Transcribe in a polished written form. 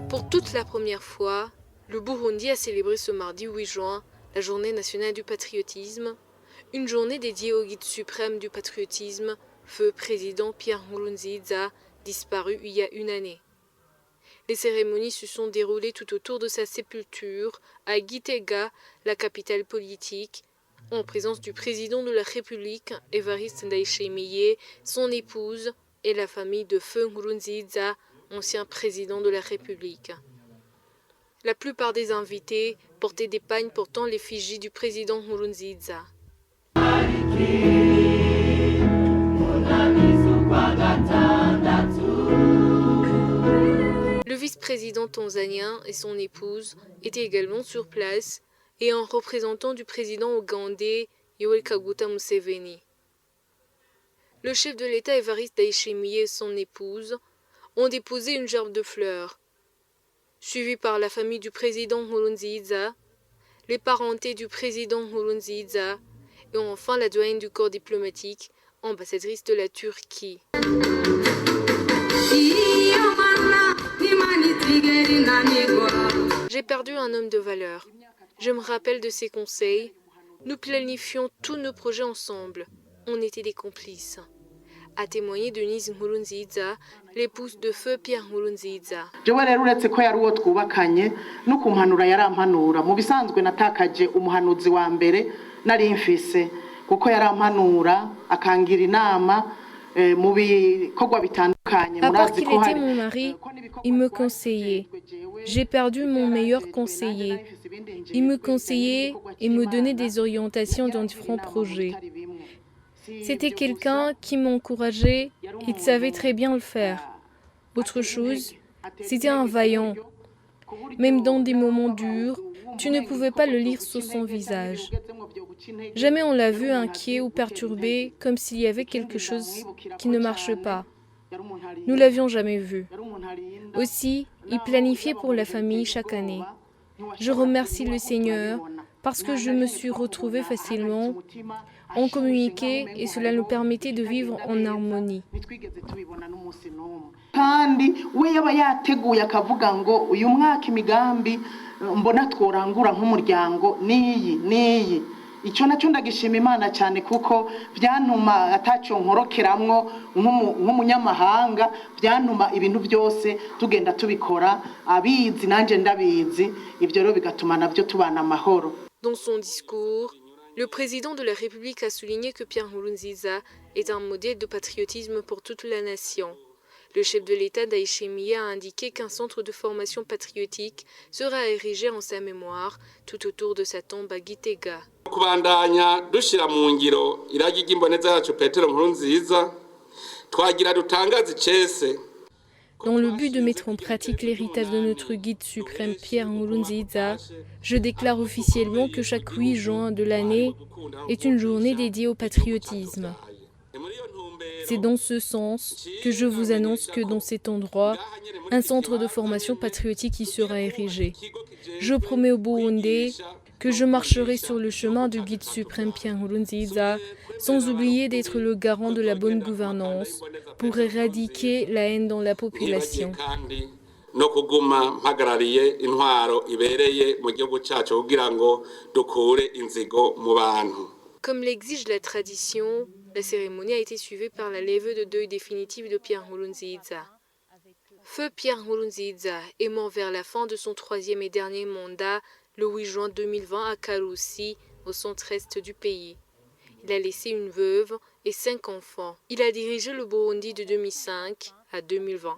Pour toute la première fois, le Burundi a célébré ce mardi 8 juin la journée nationale du patriotisme, une journée dédiée au guide suprême du patriotisme, feu président Pierre Nkurunziza, disparu il y a une année. Les cérémonies se sont déroulées tout autour de sa sépulture à Gitega, la capitale politique, en présence du président de la République, Evariste Ndayishimiye, son épouse et la famille de feu Nkurunziza, ancien président de la République. La plupart des invités portaient des pagnes portant l'effigie du président Nkurunziza. Le vice-président tanzanien et son épouse étaient également sur place et un représentant du président ougandais Yoweri Kaguta Museveni. Le chef de l'État Evariste Ndayishimiye et son épouse ont déposé une gerbe de fleurs, suivis par la famille du président Nkurunziza, les parentés du président Nkurunziza et enfin la doyenne du corps diplomatique, ambassadrice de la Turquie. J'ai perdu un homme de valeur. Je me rappelle de ses conseils. Nous planifions tous nos projets ensemble. On était des complices. A témoigné Denise Nkurunziza, l'épouse de feu Pierre Nkurunziza. Jewe rero uretse ko yari uwo twubakanye no kumpanura yarampanura mu bisanzwe natakaje umuhanuzi wa mbere nari mfise kuko yarampanura akangira inama mu bikorwa bitandukanye. À part qu'il était mon mari, il me conseillait. J'ai perdu mon meilleur conseiller. Il me conseillait et me donnait des orientations dans différents projets. C'était quelqu'un qui m'encourageait, il savait très bien le faire. Autre chose, c'était un vaillant. Même dans des moments durs, tu ne pouvais pas le lire sur son visage. Jamais on l'a vu inquiet ou perturbé, comme s'il y avait quelque chose qui ne marche pas. Nous l'avions jamais vu. Aussi, il planifiait pour la famille chaque année. Je remercie le Seigneur parce que je me suis retrouvée facilement. On communiquait et cela nous permettait de vivre en harmonie. Kandi we yaba yateguye akavuga ngo uyu mwaka imigambi mbona tworangura nk'umuryango niyi icyo nacyo ndagishima Imana cyane kuko byantuma atacyo nkorokeramwo nk'umunyamahanga, byantuma ibintu byose tugenda tubikora abizi nanje ndabizi, ibyo rero bigatuma nabyo tubana amahoro. Dans son discours, le président de la République a souligné que Pierre Nkurunziza est un modèle de patriotisme pour toute la nation. Le chef de l'État Ndayishimiye a indiqué qu'un centre de formation patriotique sera érigé en sa mémoire tout autour de sa tombe à Gitega. Kubandanya dushira mu ngiro iragi ry'imboneza yacu Petero Nkurunziza twagira dutangaze icese. Dans le but de mettre en pratique l'héritage de notre guide suprême Pierre Nkurunziza, je déclare officiellement que chaque 8 juin de l'année est une journée dédiée au patriotisme. C'est dans ce sens que je vous annonce que dans cet endroit, un centre de formation patriotique y sera érigé. Je promets au Burundi que je marcherai sur le chemin du guide suprême Pierre Nkurunziza, sans oublier d'être le garant de la bonne gouvernance pour éradiquer la haine dans la population. No kuguma mpagarariye intwaro ibereye mu gihugu cyacu kugira ngo dukure inzigo mu bantu. Comme l'exige la tradition, la cérémonie a été suivie par la levée de deuil définitive de Pierre Nkurunziza. Feu Pierre Nkurunziza est mort vers la fin de son 3e et dernier mandat le 8 juin 2020 à Karusi, au centre-est du pays. Il a laissé une veuve et 5 enfants. Il a dirigé le Burundi de 2005 à 2020.